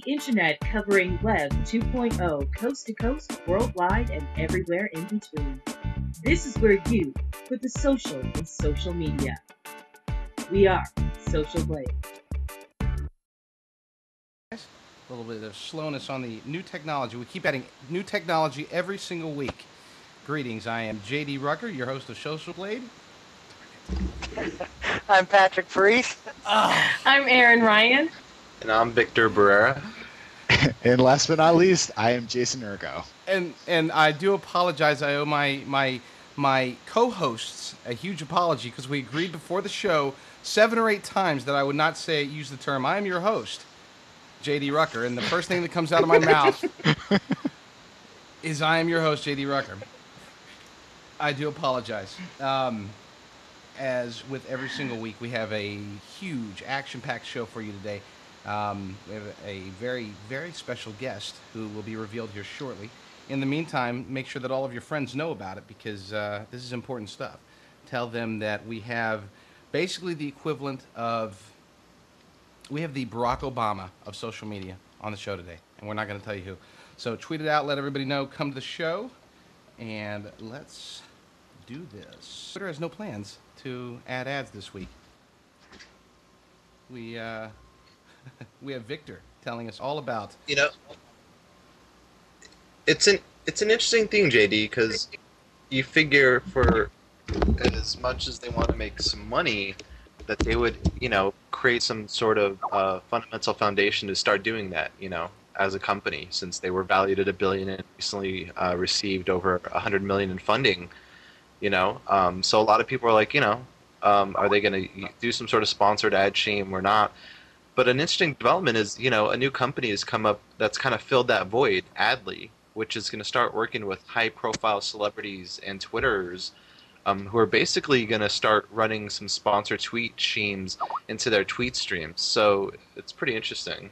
internet covering Web 2.0 coast to coast, worldwide, and everywhere in between. This is where you put the social in social media. We are Social Blade. A little bit of slowness on the new technology. We keep adding new technology every single week. Greetings, I am JD Rucker, your host of Social Blade. I'm Patrick Freese. I'm Aaron Ryan. And I'm Victor Barrera. And last but not least, I am Jason Urgo. And I do apologize. I owe my co-hosts a huge apology because we agreed before the show 7 or 8 times that I would not use the term "I am your host, JD Rucker," and the first thing that comes out of my mouth is "I am your host, JD Rucker." I do apologize. As with every single week, we have a huge action-packed show for you today. We have a very, very special guest who will be revealed here shortly. In the meantime, make sure that all of your friends know about it because this is important stuff. Tell them that we have basically the equivalent of, we have the Barack Obama of social media on the show today, and we're not going to tell you who. So tweet it out, let everybody know, come to the show, and let's do this. Twitter has no plans to add ads this week. We have Victor telling us all about. It's an interesting thing, JD, because you figure for as much as they want to make some money, that they would, create some sort of fundamental foundation to start doing that, as a company, since they were valued at $1 billion and recently received over $100 million in funding. So a lot of people are like, are they going to do some sort of sponsored ad scheme or not? But an interesting development is, a new company has come up that's kind of filled that void, Adly, which is going to start working with high-profile celebrities and Twitterers who are basically going to start running some sponsored tweet schemes into their tweet streams. So it's pretty interesting.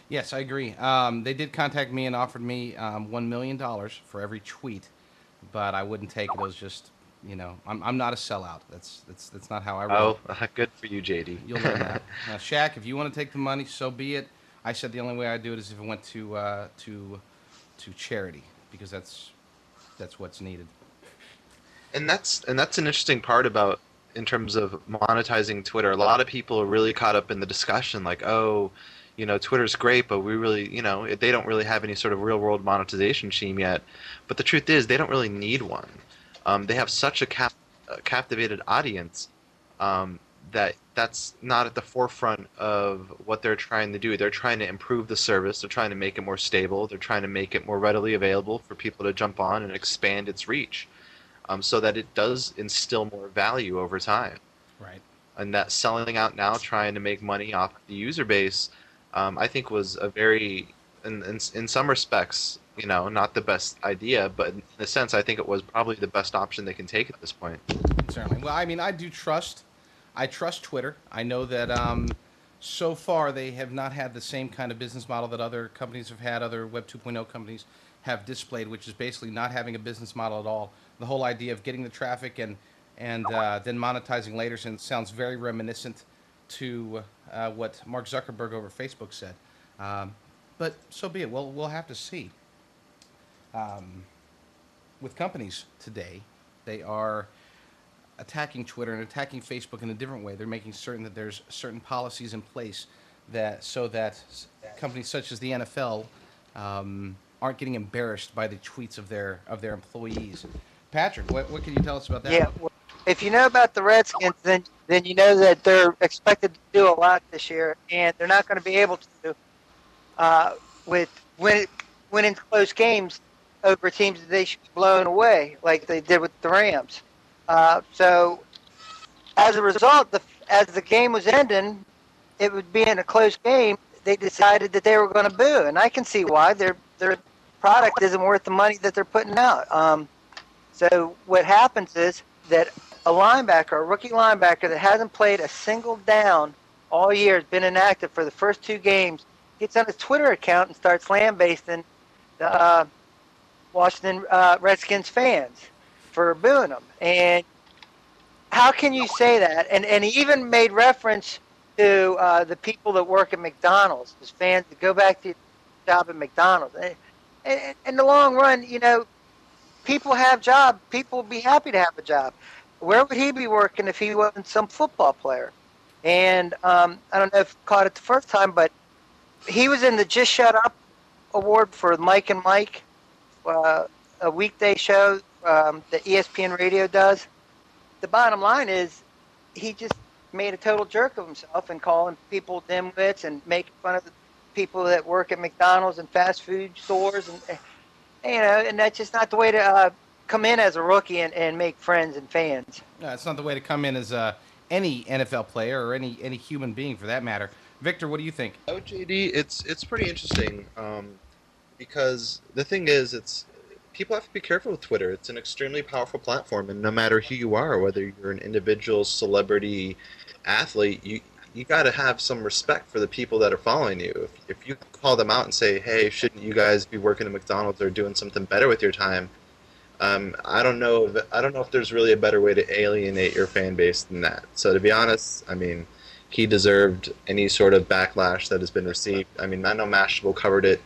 Yes, I agree. They did contact me and offered me $1 million for every tweet, but I wouldn't take it. It was just, I'm not a sellout. That's not how I roll. Oh, good for you, JD. You'll learn that. Shaq, if you want to take the money, so be it. I said the only way I'd do it is if it went to charity, because that's what's needed. And that's an interesting part about in terms of monetizing Twitter. A lot of people are really caught up in the discussion, like, Twitter's great, but we really, they don't really have any sort of real-world monetization scheme yet. But the truth is, they don't really need one. They have such a captivated audience that's not at the forefront of what they're trying to do. They're trying to improve the service. They're trying to make it more stable. They're trying to make it more readily available for people to jump on and expand its reach, so that it does instill more value over time. Right. And that selling out now, trying to make money off the user base, I think was a very, in some respects, not the best idea, but in a sense, I think it was probably the best option they can take at this point. Certainly. Well, I mean, I trust Twitter. I know that so far they have not had the same kind of business model that other companies have had, other Web 2.0 companies have displayed, which is basically not having a business model at all. The whole idea of getting the traffic and then monetizing later sounds very reminiscent to what Mark Zuckerberg over Facebook said. But so be it. We'll have to see. With companies today, they are attacking Twitter and attacking Facebook in a different way. They're making certain that there's certain policies in place so that companies such as the NFL aren't getting embarrassed by the tweets of their employees. Patrick, what can you tell us about that? Yeah, well, if you know about the Redskins, then you know that they're expected to do a lot this year, and they're not going to be able to with winning close games over teams that they should be blown away, like they did with the Rams. So as a result, as the game was ending, it would be in a close game. They decided that they were going to boo, and I can see why. Their product isn't worth the money that they're putting out. So what happens is that a rookie linebacker that hasn't played a single down all year, has been inactive for the first 2 games, gets on his Twitter account and starts lambasting the Washington Redskins fans for booing them. And how can you say that? And he even made reference to the people that work at McDonald's, as fans that go back to your job at McDonald's. And in the long run, people have jobs. People would be happy to have a job. Where would he be working if he wasn't some football player? And I don't know if you caught it the first time, but he was in the Just Shut Up award for Mike and Mike, a weekday show that ESPN Radio does. The bottom line is he just made a total jerk of himself and calling people dimwits and making fun of the people that work at McDonald's and fast food stores. And that's just not the way to come in as a rookie and make friends and fans. No, it's not the way to come in as any NFL player or any human being for that matter. Victor, what do you think? Oh, JD, it's pretty interesting because the thing is, people have to be careful with Twitter. It's an extremely powerful platform, and no matter who you are, whether you're an individual, celebrity, athlete, you got to have some respect for the people that are following you. If you call them out and say, "Hey, shouldn't you guys be working at McDonald's or doing something better with your time?" I don't know if there's really a better way to alienate your fan base than that. So to be honest, I mean, he deserved any sort of backlash that has been received. I mean, I know Mashable covered it,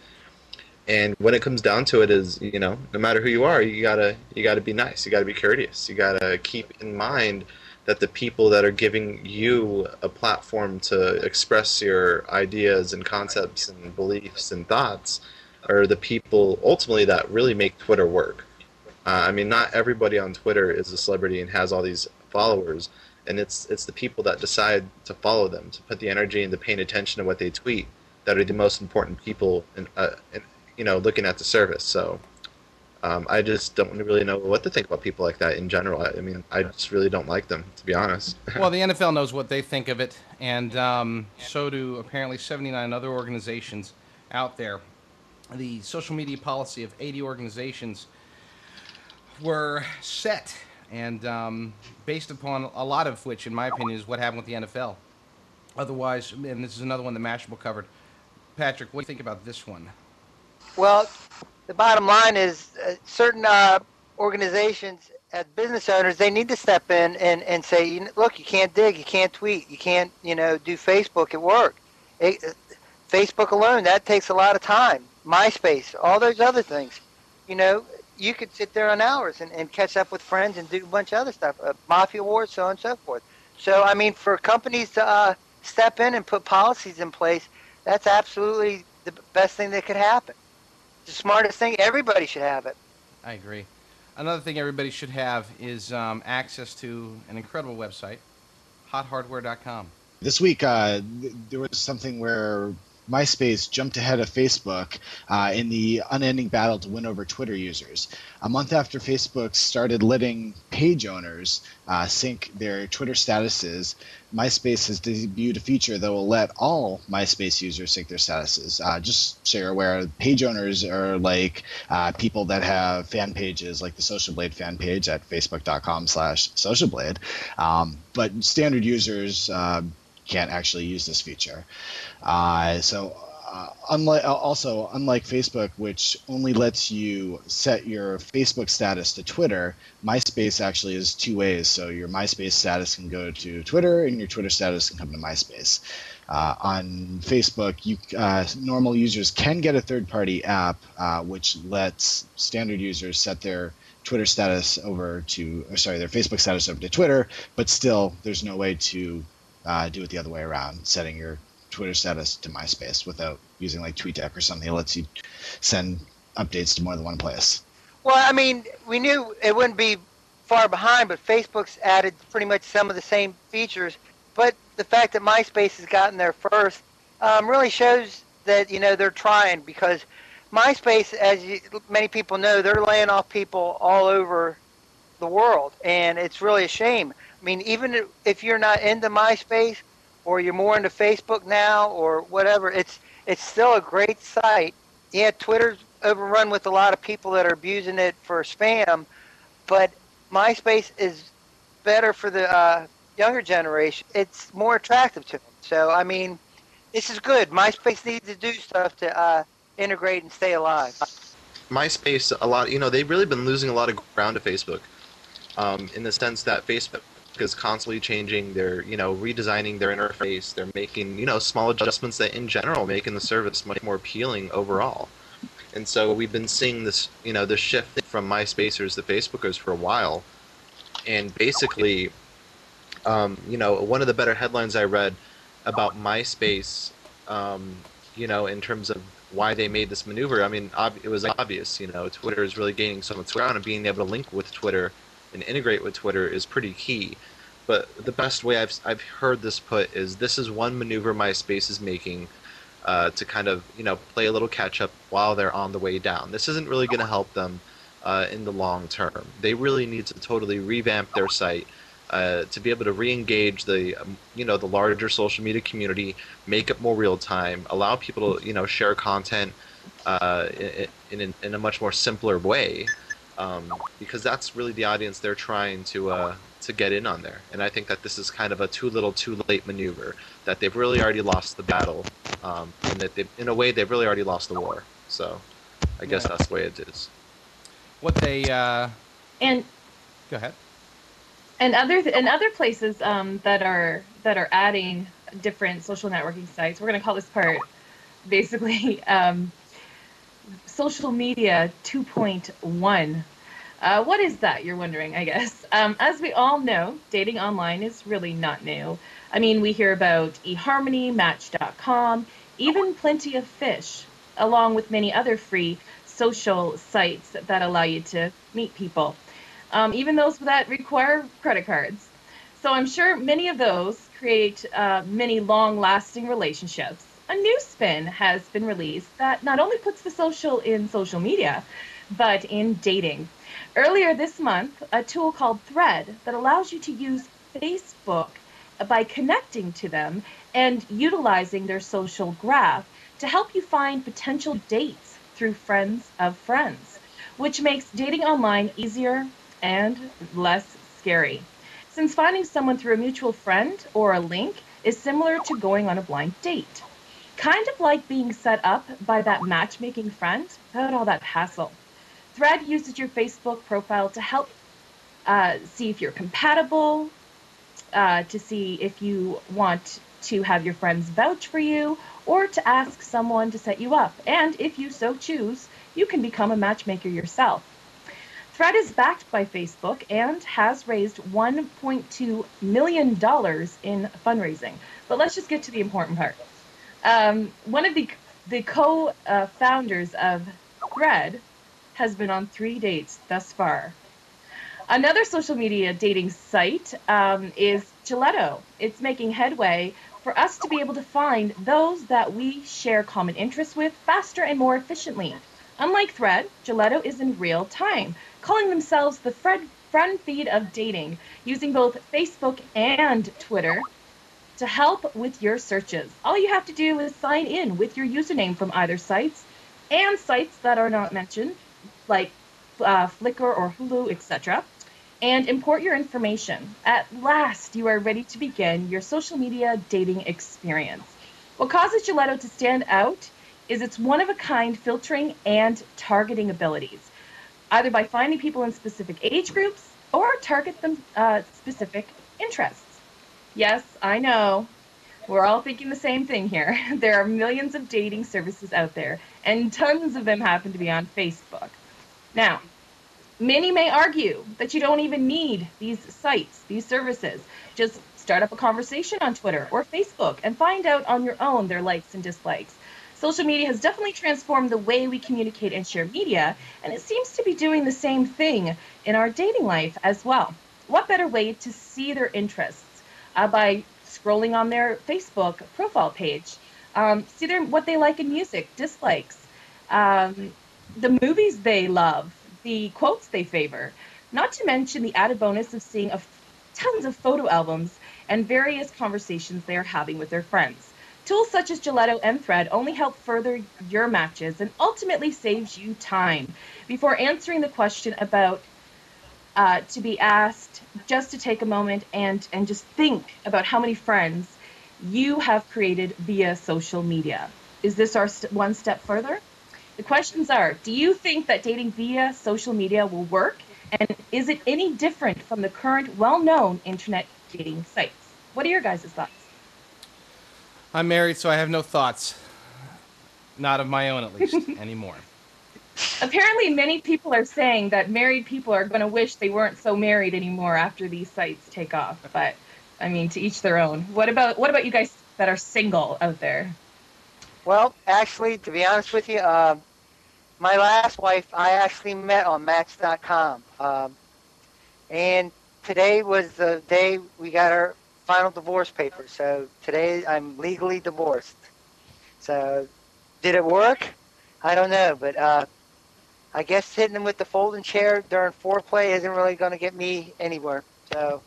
and when it comes down to it, is no matter who you are, you gotta be nice, you gotta be courteous, you gotta keep in mind that the people that are giving you a platform to express your ideas and concepts and beliefs and thoughts are the people ultimately that really make Twitter work. I mean, not everybody on Twitter is a celebrity and has all these followers, and it's the people that decide to follow them, to put the energy into paying attention to what they tweet, that are the most important people in looking at the service. So I just don't really know what to think about people like that in general. I mean, I just really don't like them, to be honest. Well, the NFL knows what they think of it, and so do apparently 79 other organizations out there. The social media policy of 80 organizations were set and based upon a lot of which, in my opinion, is what happened with the NFL. Otherwise, and this is another one that Mashable covered. Patrick, what do you think about this one? Well, the bottom line is certain organizations, as business owners, they need to step in and say, look, you can't dig, you can't tweet, you can't, do Facebook at work. Facebook alone, that takes a lot of time. MySpace, all those other things. You could sit there on hours and catch up with friends and do a bunch of other stuff, Mafia Wars, so on and so forth. So, I mean, for companies to step in and put policies in place, that's absolutely the best thing that could happen. The smartest thing, everybody should have it. I agree. Another thing everybody should have is access to an incredible website, hothardware.com. This week, there was something where MySpace jumped ahead of Facebook in the unending battle to win over Twitter users. A month after Facebook started letting page owners sync their Twitter statuses, MySpace has debuted a feature that will let all MySpace users sync their statuses. Just so you're aware, page owners are like people that have fan pages like the Social Blade fan page at facebook.com/socialblade. But standard users can't actually use this feature. Unlike Facebook, which only lets you set your Facebook status to Twitter, MySpace actually is two ways. So your MySpace status can go to Twitter, and your Twitter status can come to MySpace. On Facebook, normal users can get a third-party app which lets standard users set their Twitter status their Facebook status over to Twitter, but still, there's no way to do it the other way around, setting your Twitter status to MySpace without using like TweetDeck or something that lets you send updates to more than one place. Well, I mean, we knew it wouldn't be far behind, but Facebook's added pretty much some of the same features. But the fact that MySpace has gotten there first really shows that, they're trying, because MySpace, as many people know, they're laying off people all over the world, and it's really a shame. I mean, even if you're not into MySpace or you're more into Facebook now or whatever, it's still a great site. Yeah, Twitter's overrun with a lot of people that are abusing it for spam, but MySpace is better for the younger generation. It's more attractive to them. So, I mean, this is good. MySpace needs to do stuff to integrate and stay alive. MySpace, they've really been losing a lot of ground to Facebook, in the sense that Facebook is constantly changing. They're, redesigning their interface. They're making, small adjustments that in general making the service much more appealing overall. And so we've been seeing this, this shift from MySpacers to Facebookers for a while. And basically, one of the better headlines I read about MySpace, in terms of why they made this maneuver, I mean, it was obvious, Twitter is really gaining so much ground, and being able to link with Twitter and integrate with Twitter is pretty key. But the best way I've heard this put is this is one maneuver MySpace is making to kind of, play a little catch up while they're on the way down. This isn't really going to help them in the long term. They really need to totally revamp their site to be able to re-engage the the larger social media community, make it more real time, allow people to share content in a much more simpler way, because that's really the audience they're trying to get in on there. And I think that this is kind of a too little, too late maneuver. That they've really already lost the battle, and that in a way they've really already lost the war. So I guess that's the way it is. What they And go ahead. And other places that are adding different social networking sites. We're going to call this part basically social media 2.1. What is that, you're wondering, I guess? As we all know, dating online is really not new. I mean, we hear about eHarmony, Match.com, even Plenty of Fish, along with many other free social sites that allow you to meet people. Even those that require credit cards. So I'm sure many of those create many long-lasting relationships. A new spin has been released that not only puts the social in social media, but in dating. Earlier this month, a tool called Thread that allows you to use Facebook by connecting to them and utilizing their social graph to help you find potential dates through friends of friends, which makes dating online easier and less scary. Since finding someone through a mutual friend or a link is similar to going on a blind date. Kind of like being set up by that matchmaking friend without all that hassle. Thread uses your Facebook profile to help see if you're compatible, to see if you want to have your friends vouch for you, or to ask someone to set you up. And if you so choose, you can become a matchmaker yourself. Thread is backed by Facebook and has raised $1.2 million in fundraising. But let's just get to the important part. One of the co-founders of Thread has been on 3 dates thus far. Another social media dating site is Gelato. It's making headway for us to be able to find those that we share common interests with faster and more efficiently. Unlike Thread, Gelato is in real time, calling themselves the friend feed of dating, using both Facebook and Twitter to help with your searches. All you have to do is sign in with your username from either sites and sites that are not mentioned, like Flickr or Hulu, etc., and import your information. At last, you are ready to begin your social media dating experience. What causes Gelato to stand out is its one-of-a-kind filtering and targeting abilities, either by finding people in specific age groups or target them specific interests. Yes, I know. We're all thinking the same thing here. There are millions of dating services out there, and tons of them happen to be on Facebook. Now, many may argue that you don't even need these sites, these services. Just start up a conversation on Twitter or Facebook and find out on your own their likes and dislikes. Social media has definitely transformed the way we communicate and share media, and it seems to be doing the same thing in our dating life as well. What better way to see their interests by scrolling on their Facebook profile page, see what they like in music, dislikes, the movies they love, the quotes they favor, not to mention the added bonus of seeing tons of photo albums and various conversations they are having with their friends. Tools such as Gelato and Thread only help further your matches and ultimately saves you time. Before answering the question about to be asked, just to take a moment and just think about how many friends you have created via social media. Is this our one step further? The questions are, do you think that dating via social media will work And is it any different from the current well-known internet dating sites? What are your guys' thoughts? I'm married, so I have no thoughts. Not of my own, at least, anymore. Apparently, many people are saying that married people are going to wish they weren't so married anymore after these sites take off. But I mean, to each their own. What about you guys that are single out there? Well, actually, to be honest with you, my last wife I actually met on Match.com, and today was the day we got our final divorce papers. So today I'm legally divorced. So did it work? I don't know, but I guess hitting him with the folding chair during foreplay isn't really going to get me anywhere. So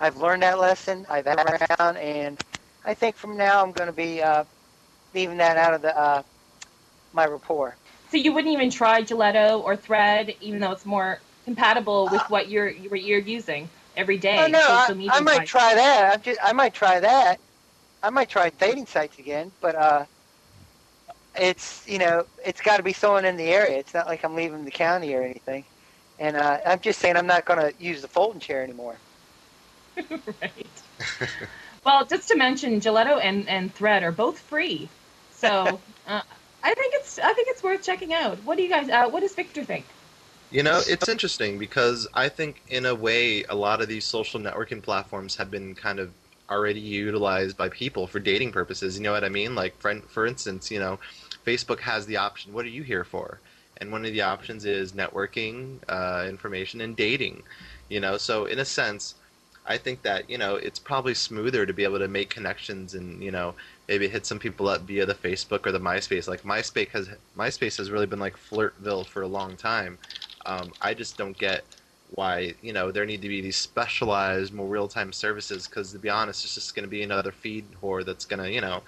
I've learned that lesson. I've had it around, and I think from now I'm going to be leaving that out of the my rapport. So you wouldn't even try Gelato or Thread, even though it's more compatible with what you're using every Oh day, no, social I media might wise. try that. I might try that. I might try dating sites again, but it's it's got to be someone in the area. It's not like I'm leaving the county or anything. And I'm just saying I'm not going to use the folding chair anymore. Right. Well, just to mention, Gelato and Thread are both free, so I think it's worth checking out. What do you guys? What does Victor think? It's interesting because I think, in a way, a lot of these social networking platforms have been kind of already utilized by people for dating purposes. You know what I mean? Like, for instance, Facebook has the option, what are you here for? And one of the options is networking, information, and dating. So in a sense, I think that, it's probably smoother to be able to make connections and, maybe hit some people up via the Facebook or the MySpace. Like, MySpace has really been like Flirtville for a long time. I just don't get why there need to be these specialized, more real-time services. Because, to be honest, it's just going to be another feed whore that's going to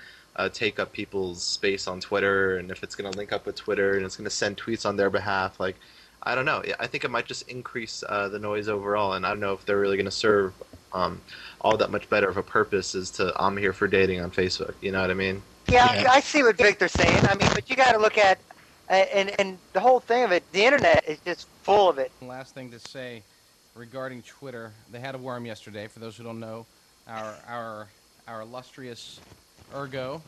take up people's space on Twitter, and if it's going to link up with Twitter and it's going to send tweets on their behalf, like, I don't know. I think it might just increase the noise overall, and I don't know if they're really going to serve all that much better of a purpose as to I'm here for dating on Facebook. You know what I mean? Yeah, Yeah. I see what Victor's saying. I mean, but you got to look at and the whole thing of it. The internet is just full of it. Last thing to say regarding Twitter, they had a worm yesterday. For those who don't know, our illustrious Urgo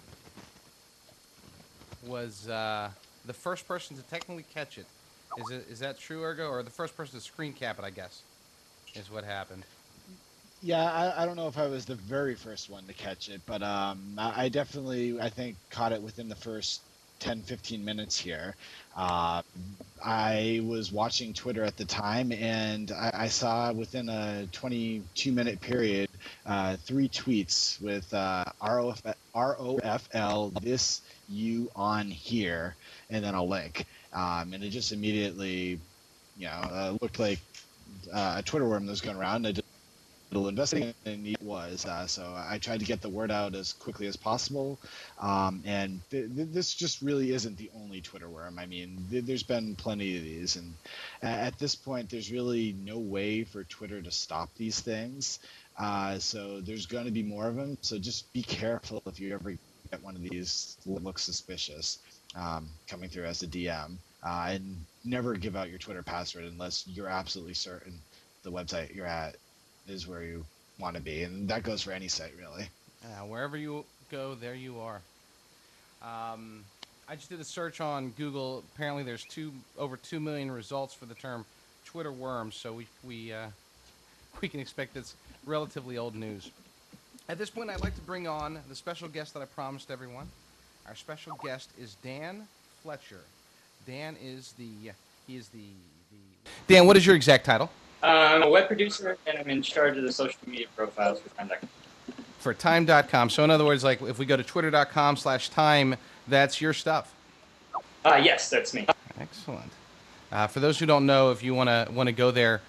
was the first person to technically catch it. Is that true, Urgo, or the first person to screen cap it? I guess is what happened. Yeah, I don't know if I was the very first one to catch it, but I definitely, I think, caught it within the first 10, 15 minutes here. Uh, I was watching Twitter at the time, and I saw within a 22-minute period 3 tweets with ROFL, this you on here, and then a link. And it just immediately, looked like a Twitter worm that was going around. I little investigating, and it was. So I tried to get the word out as quickly as possible. And this just really isn't the only Twitter worm. I mean, there's been plenty of these. And at this point, there's really no way for Twitter to stop these things. So there's going to be more of them. So just be careful if you ever get one of these that looks suspicious coming through as a DM. And never give out your Twitter password unless you're absolutely certain the website you're at is where you want to be, and that goes for any site, really. Wherever you go, there you are. I just did a search on Google. Apparently, there's over 2 million results for the term Twitter worms, so we can expect this relatively old news. At this point, I'd like to bring on the special guest that I promised everyone. Our special guest is Dan Fletcher. Dan is the Dan, what is your exact title? I'm a web producer, and I'm in charge of the social media profiles for Time.com. For Time.com. So in other words, like if we go to twitter.com/time, that's your stuff. Yes, that's me. Excellent. For those who don't know, if you want to go there,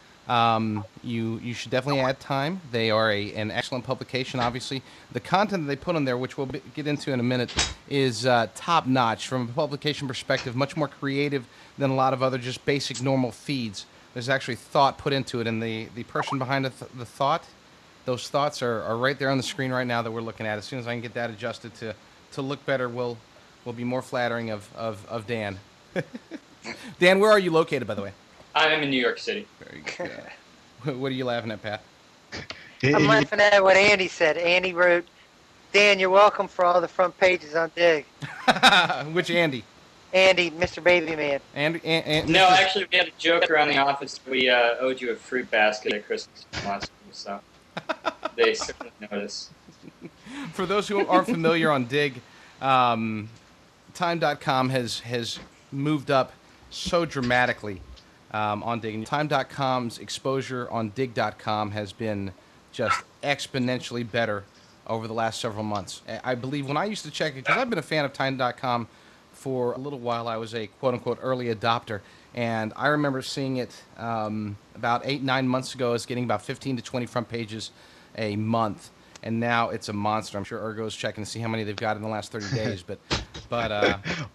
you should definitely add Time. They are an excellent publication. Obviously, the content that they put on there, which we'll get into in a minute, is top notch from a publication perspective. Much more creative than a lot of other just basic normal feeds. There's actually thought put into it, and the person behind the thought, those thoughts are right there on the screen right now that we're looking at. As soon as I can get that adjusted to look better, will be more flattering of Dan. Dan, where are you located, by the way? I'm in New York City. Very good. What are you laughing at, Pat? I'm laughing at what Andy said. Andy wrote, Dan, you're welcome for all the front pages on Dig. Which Andy? Andy, Mr. Baby Man. No, actually, we had a joke around the office that we owed you a fruit basket at Christmas last year, so they certainly noticed. For those who aren't familiar on Dig, Time.com has moved up so dramatically on Dig. And Time.com's exposure on Dig.com has been just exponentially better over the last several months. I believe when I used to check it, because I've been a fan of Time.com for a little while, I was a quote-unquote early adopter. And I remember seeing it about 8-9 months ago as getting about 15 to 20 front pages a month. And now it's a monster. I'm sure Urgo's checking to see how many they've got in the last 30 days, but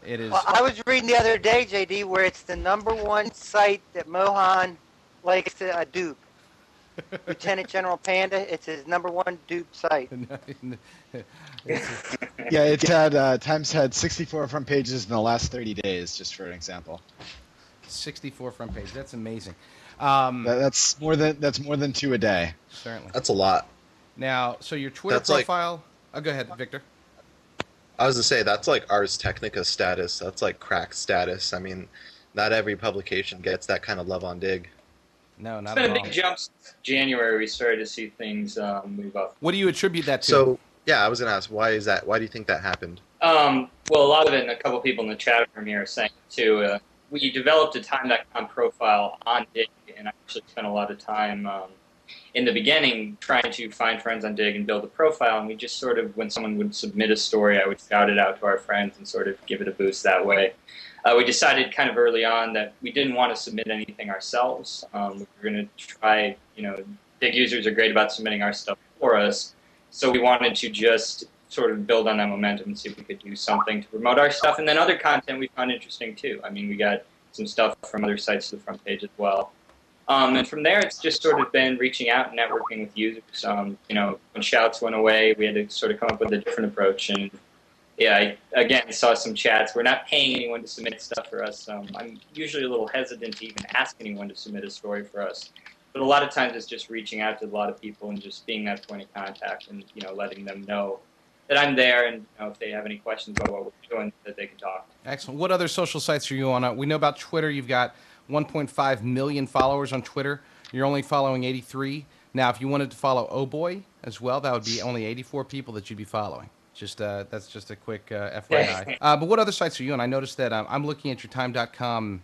it is. Well, I was reading the other day, JD, where it's the #1 site that Mohan likes to dupe. Lieutenant General Panda, it's his #1 dupe site. Yeah, it's had Times had 64 front pages in the last 30 days, just for an example. 64 front pages. That's amazing. That's more than 2 a day. Certainly. That's a lot. Now, so your Twitter profile. Oh, go ahead, Victor. I was to say that's like Ars Technica status. That's like crack status. I mean, not every publication gets that kind of love on Dig. No, not at all. It's been a big jump since January. We started to see things move up. What do you attribute that to? So, yeah, I was going to ask, why is that? Why do you think that happened? Well, a lot of it, and a couple people in the chat room here are saying too. We developed a Time.com profile on Dig, and I actually spent a lot of time in the beginning trying to find friends on Dig and build a profile. And we just sort of, when someone would submit a story, I would shout it out to our friends and sort of give it a boost that way. We decided kind of early on that we didn't want to submit anything ourselves. We were going to try, Dig users are great about submitting our stuff for us. So we wanted to just sort of build on that momentum and see if we could do something to promote our stuff. And then other content we found interesting too. I mean, we got some stuff from other sites to the front page as well. And from there, it's just sort of been reaching out and networking with users. When shouts went away, we had to sort of come up with a different approach. And yeah, I, again, saw some chats. We're not paying anyone to submit stuff for us. I'm usually a little hesitant to even ask anyone to submit a story for us. But a lot of times it's just reaching out to a lot of people and just being that point of contact and, letting them know that I'm there and if they have any questions about what we're doing, that they can talk. Excellent. What other social sites are you on? We know about Twitter. You've got 1.5 million followers on Twitter. You're only following 83. Now, if you wanted to follow Oh Boy as well, that would be only 84 people that you'd be following. That's just a quick FYI. But what other sites are you on? I noticed that I'm looking at your Time.com,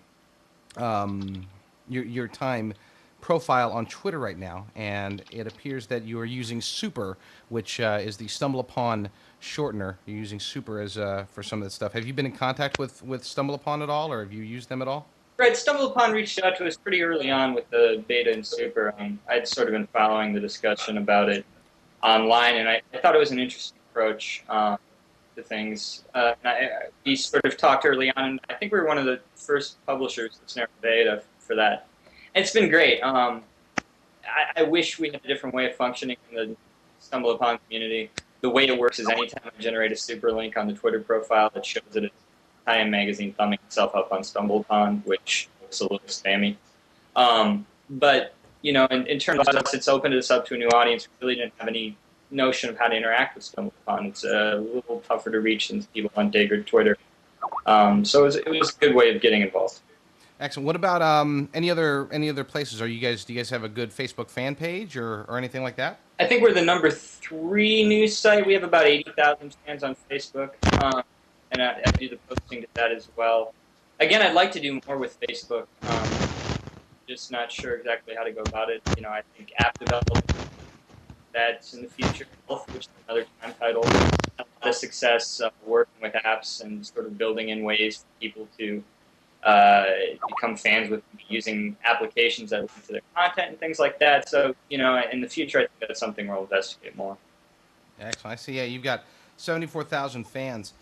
your Time profile on Twitter right now, and it appears that you are using Super, which is the StumbleUpon shortener. You're using Super as for some of this stuff. Have you been in contact with StumbleUpon at all, or have you used them at all? Right, StumbleUpon reached out to us pretty early on with the beta and Super. I'd sort of been following the discussion about it online, and I thought it was an interesting approach to things. We sort of talked early on, and I think we were one of the first publishers that's never beta for that. And it's been great. I wish we had a different way of functioning in the StumbleUpon community. The way it works is anytime I generate a super link on the Twitter profile that shows that it's Time Magazine thumbing itself up on StumbleUpon, which looks a little spammy. But, in terms of us, it's opened us up to a new audience. We really didn't have any notion of how to interact with StumbleUpon. It's a little tougher to reach than people on Dig or Twitter. So it was a good way of getting involved. Excellent. What about any other places? Do you guys have a good Facebook fan page or anything like that? I think we're the #3 news site. We have about 80,000 fans on Facebook, and I do the posting to that as well. Again, I'd like to do more with Facebook. Just not sure exactly how to go about it. I think app development, that's in the future. Health, which is another Time title. A lot of success working with apps and sort of building in ways for people to become fans with using applications that link to their content and things like that. So, in the future, I think that's something we'll investigate more. Excellent. I see. Yeah, you've got 74,000 fans.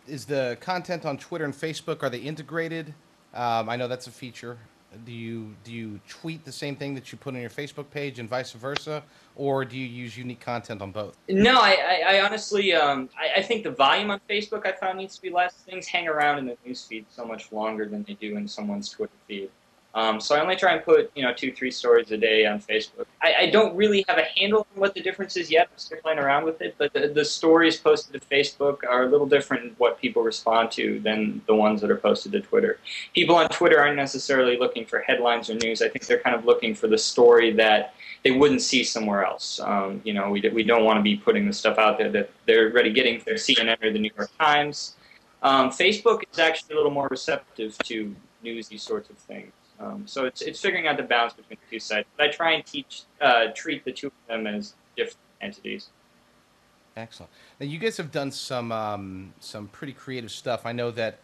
Is the content on Twitter and Facebook, are they integrated? I know that's a feature. Do you tweet the same thing that you put on your Facebook page and vice versa, or do you use unique content on both? No, I honestly, I think the volume on Facebook I found needs to be less. Things hang around in the newsfeed so much longer than they do in someone's Twitter feed. So I only try and put 2-3 stories a day on Facebook. I don't really have a handle on what the difference is yet. I'm still playing around with it, but the stories posted to Facebook are a little different in what people respond to than the ones that are posted to Twitter. People on Twitter aren't necessarily looking for headlines or news. I think they're kind of looking for the story that they wouldn't see somewhere else. We don't want to be putting the stuff out there that they're already getting from CNN or the New York Times. Facebook is actually a little more receptive to newsy sorts of things. So it's figuring out the balance between the two sides. But I try and treat the two of them as different entities. Excellent. Now you guys have done some pretty creative stuff. I know that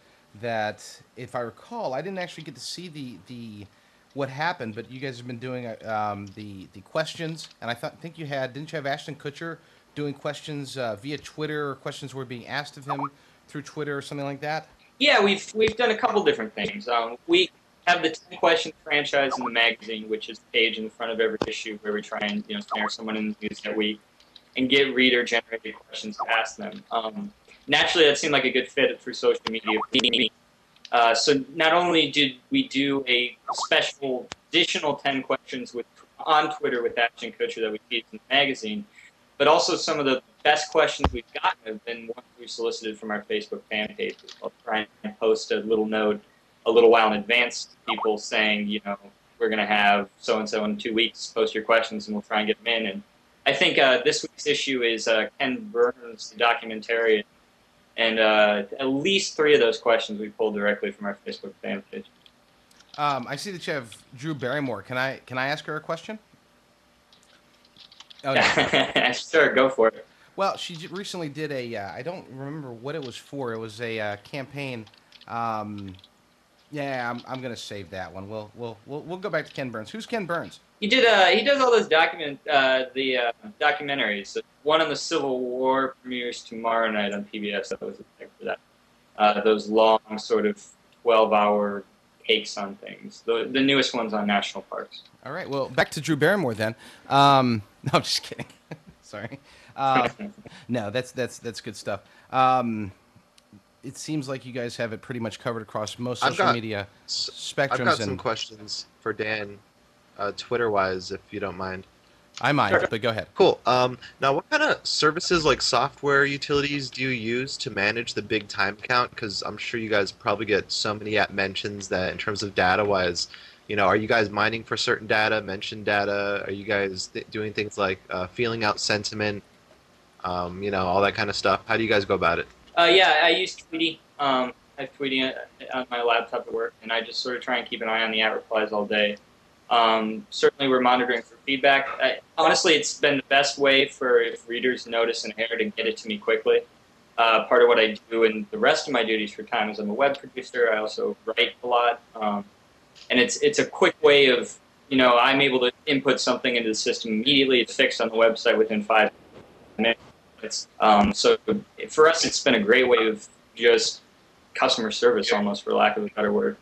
if I recall, I didn't actually get to see the what happened, but you guys have been doing the questions, and didn't you have Ashton Kutcher doing questions via Twitter, or questions were being asked of him through Twitter or something like that? Yeah, we've done a couple different things. We have the 10 question franchise in the magazine, which is a page in the front of every issue where we try and snare someone in the news that week and get reader generated questions to ask them. Naturally, that seemed like a good fit through social media. So not only did we do a special additional 10 questions on Twitter with Ashton Kutcher that we feed in the magazine, but also some of the best questions we've gotten have been ones we've solicited from our Facebook fan pages. I'll try and post a little note a little while in advance to people saying, we're going to have so-and-so in 2 weeks, post your questions and we'll try and get them in. And I think this week's issue is Ken Burns, the documentarian, and at least 3 of those questions we pulled directly from our Facebook fan page. I see that you have Drew Barrymore. Can I ask her a question? Oh, no. Sure, go for it. Well, she recently did I don't remember what it was for. It was a campaign. Yeah, I'm gonna save that one. We'll go back to Ken Burns. Who's Ken Burns? He does all those documentaries. One on the Civil War premieres tomorrow night on PBS. That was the pick for that. Those long sort of 12-hour takes on things. The newest one's on national parks. All right. Well, back to Drew Barrymore then. No, I'm just kidding. Sorry. No, that's good stuff. It seems like you guys have it pretty much covered across most social media spectrums. I've got some questions for Dan, Twitter-wise, if you don't mind. I might, but go ahead. Cool. Now, what kind of services, like software utilities, do you use to manage the big time count? Because I'm sure you guys probably get so many app mentions that in terms of data-wise, are you guys mining for certain data, mention data? Are you guys doing things like feeling out sentiment, all that kind of stuff? How do you guys go about it? Yeah, I use Tweety. I have Tweety on my laptop at work, and I just sort of try and keep an eye on the at replies all day. Certainly, we're monitoring for feedback. Honestly, it's been the best way for if readers notice an error to get it to me quickly. Part of what I do in the rest of my duties for time is I'm a web producer. I also write a lot, and it's a quick way of I'm able to input something into the system immediately. It's fixed on the website within 5 minutes. So for us, it's been a great way of just customer service, almost, for lack of a better word.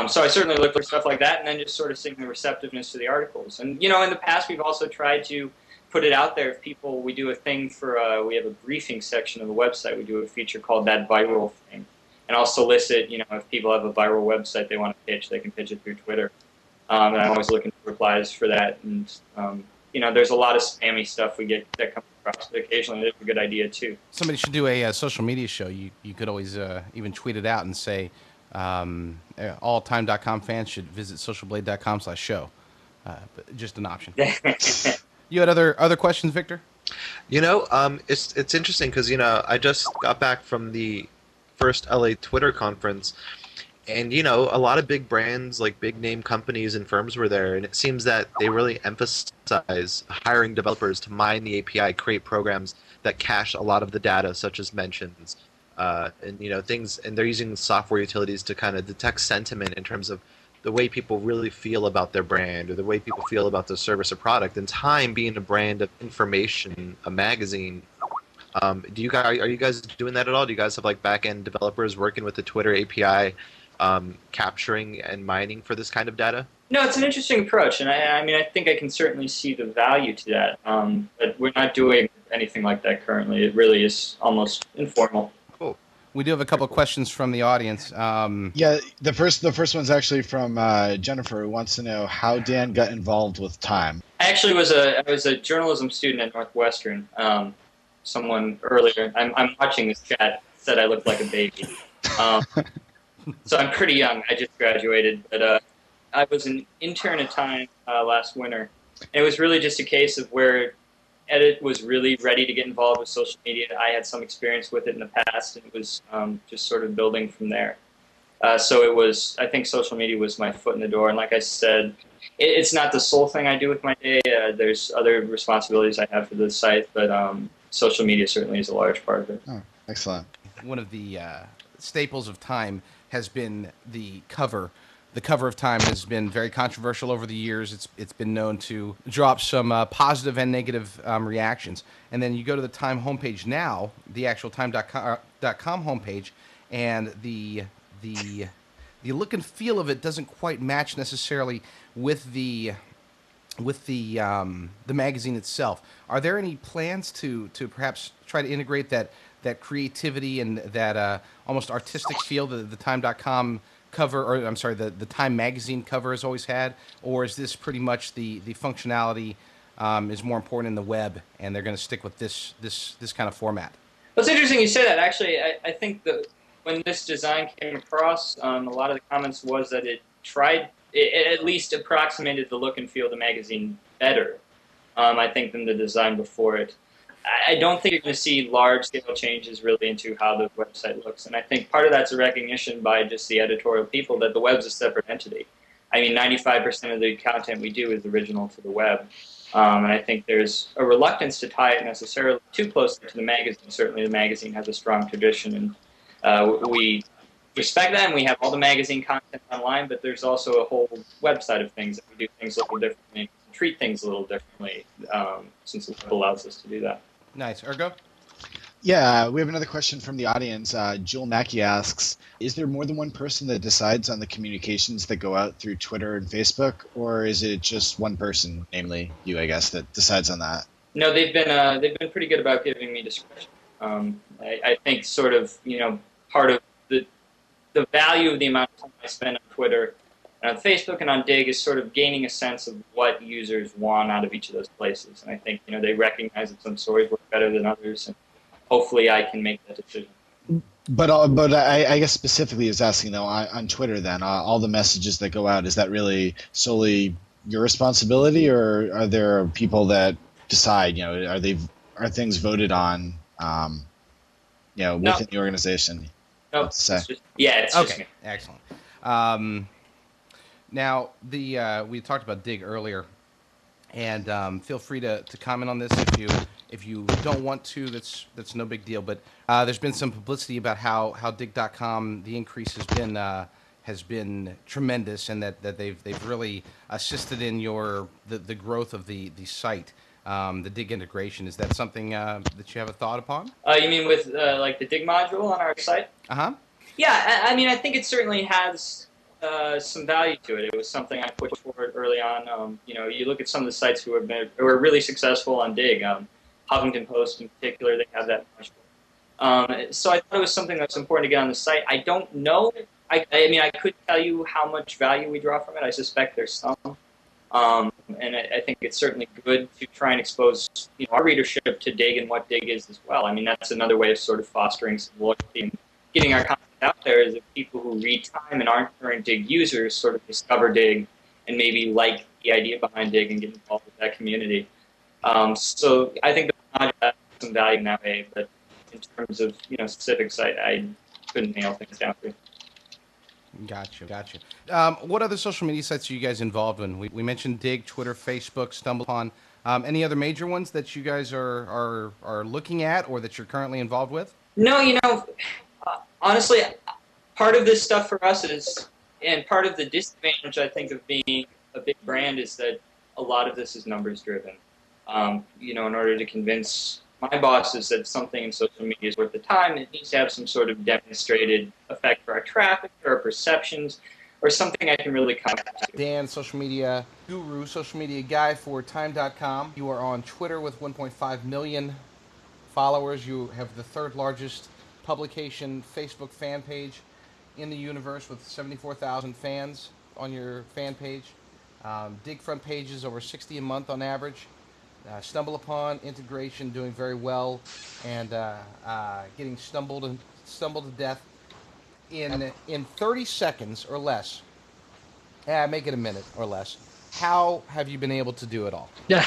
So I certainly look for stuff like that, and then just sort of seeing the receptiveness to the articles. And in the past, we've also tried to put it out there. If people, we do a thing for, we have a briefing section of the website. We do a feature called That Viral Thing. And I'll solicit, if people have a viral website they want to pitch, they can pitch it through Twitter. And I'm always looking for replies for that. And, there's a lot of spammy stuff we get that comes across, but occasionally there's a good idea too. Somebody should do a social media show. You could always even tweet it out and say, all Time.com fans should visit socialblade.com/show. Just an option. You had other questions, Victor? It's interesting because I just got back from the first LA Twitter conference, and a lot of big brands, like big name companies and firms, were there, and it seems that they really emphasize hiring developers to mine the API, create programs that cache a lot of the data, such as mentions, and things, and they're using software utilities to kind of detect sentiment in terms of the way people really feel about their brand or the way people feel about the service or product. And Time being a brand of information, a magazine, are you guys doing that at all? Do you guys have like back-end developers working with the Twitter API, capturing and mining for this kind of data? No, it's an interesting approach, and I think I can certainly see the value to that. But we're not doing anything like that currently. It really is almost informal. Cool. We do have a couple of questions from the audience. Yeah, the first one's actually from Jennifer, who wants to know how Dan got involved with Time. I actually was a journalism student at Northwestern. Someone earlier, I'm watching this chat, said I looked like a baby. So I'm pretty young. I just graduated, but I was an intern at Time last winter. And it was really just a case of where Edit was really ready to get involved with social media. I had some experience with it in the past, and it was just sort of building from there. So it was, I think social media was my foot in the door. And like I said, it's not the sole thing I do with my day. There's other responsibilities I have for the site, but social media certainly is a large part of it. Oh, excellent. One of the staples of Time has been the cover. The cover of Time has been very controversial over the years. It's been known to drop some positive and negative reactions. And then you go to the Time homepage now, the actual Time.com homepage, and the look and feel of it doesn't quite match necessarily with the magazine itself. Are there any plans to perhaps try to integrate that creativity and that almost artistic feel that the Time.com cover, or I'm sorry, the Time magazine cover has always had, or is this pretty much the functionality is more important in the web, and they're going to stick with this kind of format? Well, it's interesting you say that. Actually, I think that when this design came across, a lot of the comments was that it at least approximated the look and feel of the magazine better, I think, than the design before it. I don't think you're going to see large-scale changes really into how the website looks, and I think part of that's a recognition by just the editorial people that the web's a separate entity. I mean, 95% of the content we do is original to the web, and I think there's a reluctance to tie it necessarily too closely to the magazine. Certainly the magazine has a strong tradition, and we respect that, and we have all the magazine content online, but there's also a whole website of things that we do things a little differently, treat things a little differently, since the web allows us to do that. Nice. Urgo? Yeah, we have another question from the audience. Joel Mackey asks, is there more than one person that decides on the communications that go out through Twitter and Facebook, or is it just one person, namely you, I guess, that decides on that? No, they've been pretty good about giving me discretion. I think sort of, part of the value of the amount of time I spend on Twitter and on Facebook and on Dig is sort of gaining a sense of what users want out of each of those places. And I think, they recognize that some stories work better than others, and hopefully I can make that decision. But I guess specifically is asking, though, on Twitter then, all the messages that go out, is that really solely your responsibility, or are there people that decide, are things voted on, within the organization? No, it's just me. Excellent. Now, we talked about Dig earlier, and feel free to comment on this if you don't want to. That's no big deal. But there's been some publicity about how Dig.com, the increase has been tremendous, and that they've really assisted in the growth of the site. The Dig integration, is that something that you have a thought upon? You mean with like the Dig module on our site? Uh-huh. Yeah, I mean, I think it certainly has some value to it. It was something I pushed forward early on. You look at some of the sites who are really successful on Dig. Huffington Post in particular, they have that module. So I thought it was something that's important to get on the site. I don't know. I mean, I could tell you how much value we draw from it. I suspect there's some. And I think it's certainly good to try and expose our readership to Dig and what Dig is as well. I mean, that's another way of sort of fostering some loyalty and getting our content out there, is that people who read Time and aren't current Dig users sort of discover Dig and maybe like the idea behind Dig and get involved with that community. So I think the module has some value in that way, but in terms of specifics, I couldn't nail things down for you. Gotcha. What other social media sites are you guys involved in? We mentioned Dig, Twitter, Facebook, StumbleUpon. Any other major ones that you guys are looking at or that you're currently involved with? No, honestly, part of this stuff for us is, and part of the disadvantage, I think, of being a big brand is that a lot of this is numbers driven. In order to convince my bosses that something in social media is worth the time, it needs to have some sort of demonstrated effect for our traffic or our perceptions, or something I can really come to. Dan, social media guru, social media guy for Time.com. You are on Twitter with 1.5 million followers. You have the third largest publication Facebook fan page in the universe with 74,000 fans on your fan page. Dig front pages over 60 a month on average. Stumble upon integration doing very well, and getting stumbled to death in 30 seconds or less. Make it a minute or less. How have you been able to do it all? Yeah.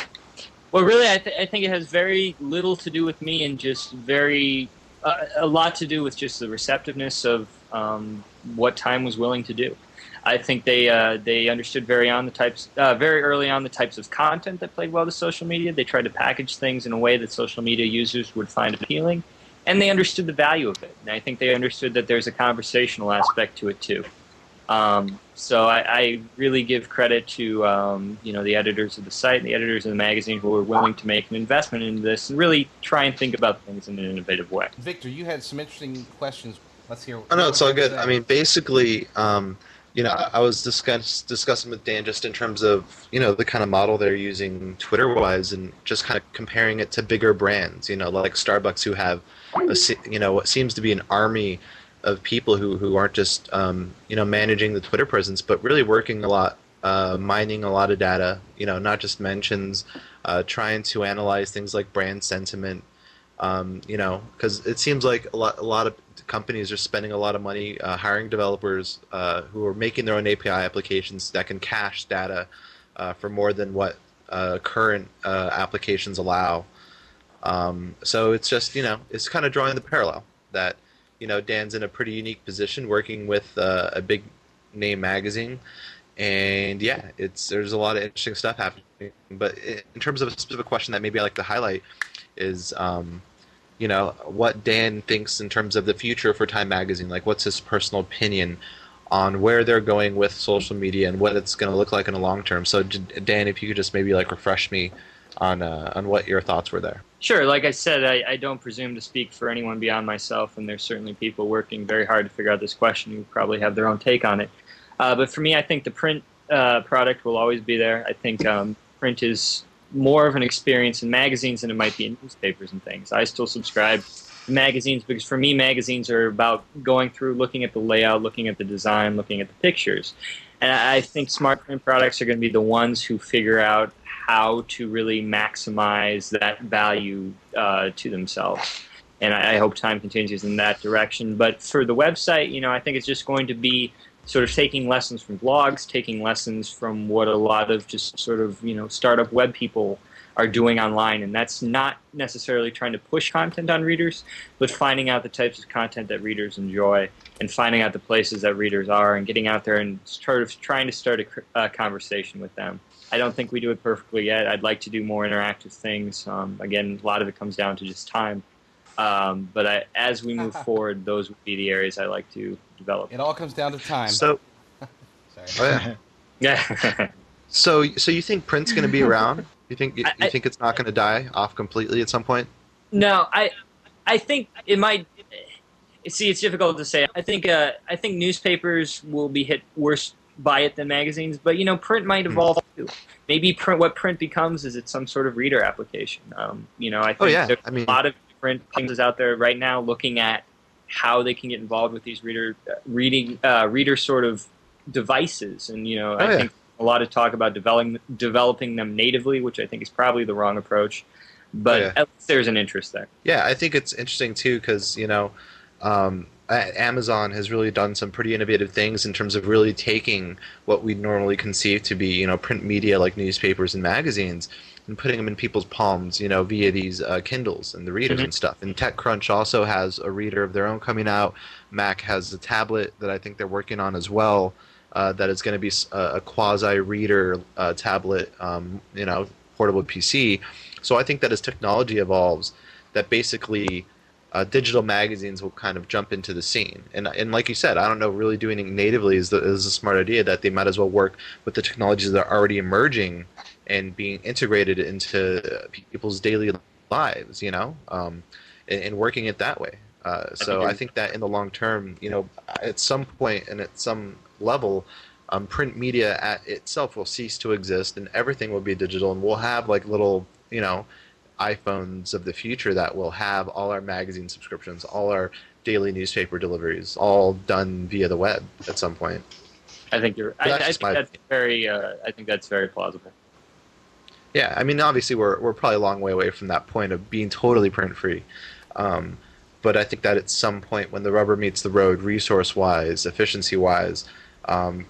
Well, really, I think it has very little to do with me, and just a lot to do with just the receptiveness of what Time was willing to do. I think they understood very early on the types of content that played well to social media. They tried to package things in a way that social media users would find appealing, and they understood the value of it. And I think they understood that there's a conversational aspect to it too. So I really give credit to the editors of the site and the editors of the magazine who were willing to make an investment in this and really try and think about things in an innovative way. Victor, you had some interesting questions. Let's hear. Oh no, it's all good. I mean, basically, I was discussing with Dan just in terms of the kind of model they're using Twitter-wise, and just kind of comparing it to bigger brands, like Starbucks, who have what seems to be an army of people who aren't just managing the Twitter presence, but really working a lot, mining a lot of data, not just mentions, trying to analyze things like brand sentiment, because it seems like a lot of companies are spending a lot of money hiring developers who are making their own API applications that can cache data for more than what current applications allow. So it's just it's kind of drawing the parallel that Dan's in a pretty unique position working with a big name magazine, and there's a lot of interesting stuff happening. But in terms of a specific question that maybe I like to highlight is what Dan thinks in terms of the future for Time magazine. Like, what's his personal opinion on where they're going with social media and what it's going to look like in the long term. So Dan, if you could just maybe refresh me on what your thoughts were there. Sure. Like I said, I don't presume to speak for anyone beyond myself, and there's certainly people working very hard to figure out this question who probably have their own take on it. But for me, I think the print product will always be there. I think print is more of an experience in magazines than it might be in newspapers and things. I still subscribe to magazines because for me, magazines are about going through, looking at the layout, looking at the design, looking at the pictures. And I think smart print products are going to be the ones who figure out how to really maximize that value to themselves. And I hope Time continues in that direction. But for the website, I think it's just going to be sort of taking lessons from blogs, taking lessons from what a lot of just sort of, startup web people are doing online. And that's not necessarily trying to push content on readers, but finding out the types of content that readers enjoy and finding out the places that readers are and getting out there and sort of trying to start a conversation with them. I don't think we do it perfectly yet. I'd like to do more interactive things. Again, a lot of it comes down to just time. But as we move forward, those would be the areas I like to develop. It all comes down to time. So, sorry. Yeah. So you think print's going to be around? You think it's not going to die off completely at some point? No, I think it might. See, it's difficult to say. I think newspapers will be hit worse by it than magazines, but print might evolve too. Maybe what print becomes is it's some sort of reader application. I think there's a lot of different places out there right now looking at how they can get involved with these reader sort of devices, and I think a lot of talk about developing them natively, which I think is probably the wrong approach, but at least there's an interest there. Yeah, I think it's interesting too because Amazon has really done some pretty innovative things in terms of really taking what we normally conceive to be, print media like newspapers and magazines and putting them in people's palms, via these Kindles and the readers and stuff. And TechCrunch also has a reader of their own coming out. Mac has a tablet that I think they're working on as well that is going to be a quasi-reader tablet, portable PC. So I think that as technology evolves, that basically digital magazines will kind of jump into the scene. And like you said, I don't know, really doing it natively is a smart idea, that they might as well work with the technologies that are already emerging and being integrated into people's daily lives, and working it that way. So I think that in the long term, at some point and at some level, print media at itself will cease to exist and everything will be digital, and we'll have little, iPhones of the future that will have all our magazine subscriptions, all our daily newspaper deliveries, all done via the web at some point. I think you're. But that's I just think my that's very. I think that's very plausible. Yeah, I mean, obviously we're probably a long way away from that point of being totally print free, but I think that at some point when the rubber meets the road, resource wise, efficiency wise,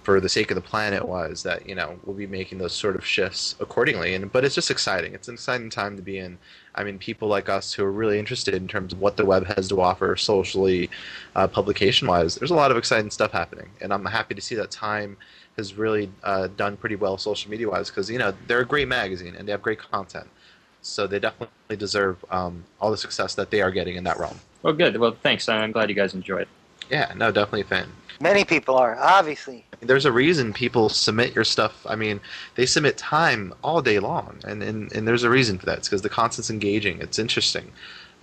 for the sake of the planet wise, that we'll be making those sort of shifts accordingly. But it's just exciting. It's an exciting time to be in. I mean, people like us who are really interested in terms of what the web has to offer socially, publication wise. There's a lot of exciting stuff happening, and I'm happy to see that Time has really done pretty well social media wise because they're a great magazine and they have great content, so they definitely deserve all the success that they are getting in that realm. Well, good. Well, thanks. I'm glad you guys enjoyed. Yeah, no, definitely a fan. Many people are, obviously. There's a reason people submit your stuff. I mean, they submit Time all day long, and there's a reason for that. It's because the content's engaging. It's interesting.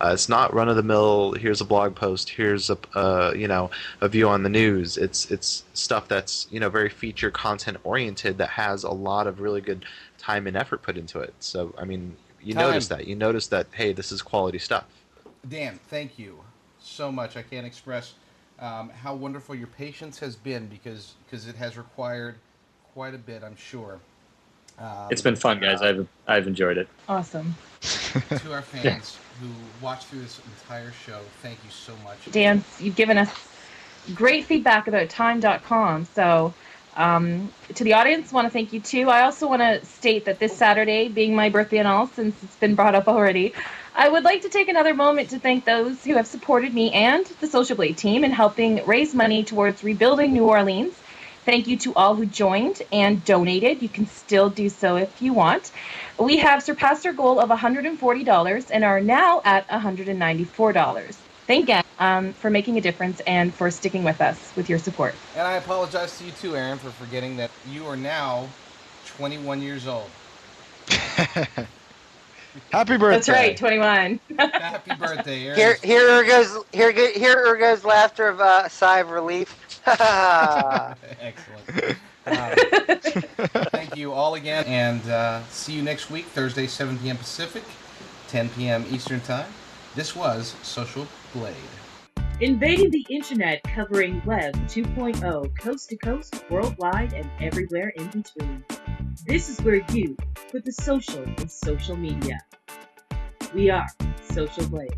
It's not run of the mill. Here's a blog post. Here's a view on the news. It's stuff that's very feature content oriented that has a lot of really good time and effort put into it. So I mean, you notice that. Hey, this is quality stuff. Dan, thank you so much. I can't express how wonderful your patience has been because it has required quite a bit, I'm sure. It's been fun, guys. I've enjoyed it. Awesome. To our fans who watched through this entire show, thank you so much. Dan, you've given us great feedback about time.com. So to the audience, want to thank you too. I also want to state that this Saturday, being my birthday and all, since it's been brought up already, I would like to take another moment to thank those who have supported me and the Social Blade team in helping raise money towards rebuilding New Orleans. Thank you to all who joined and donated. You can still do so if you want. We have surpassed our goal of $140 and are now at $194. Thank you for making a difference and for sticking with us with your support. And I apologize to you too, Aaron, for forgetting that you are now 21 years old. Happy birthday! That's right, 21. Happy birthday, Aaron. Here goes laughter of a sigh of relief. Excellent. Thank you all again, and see you next week, Thursday, 7 p.m. Pacific, 10 p.m. Eastern Time. This was Social Blade. Invading the internet, covering Web 2.0, coast to coast, worldwide, and everywhere in between. This is where you put the social in social media. We are Social Blade.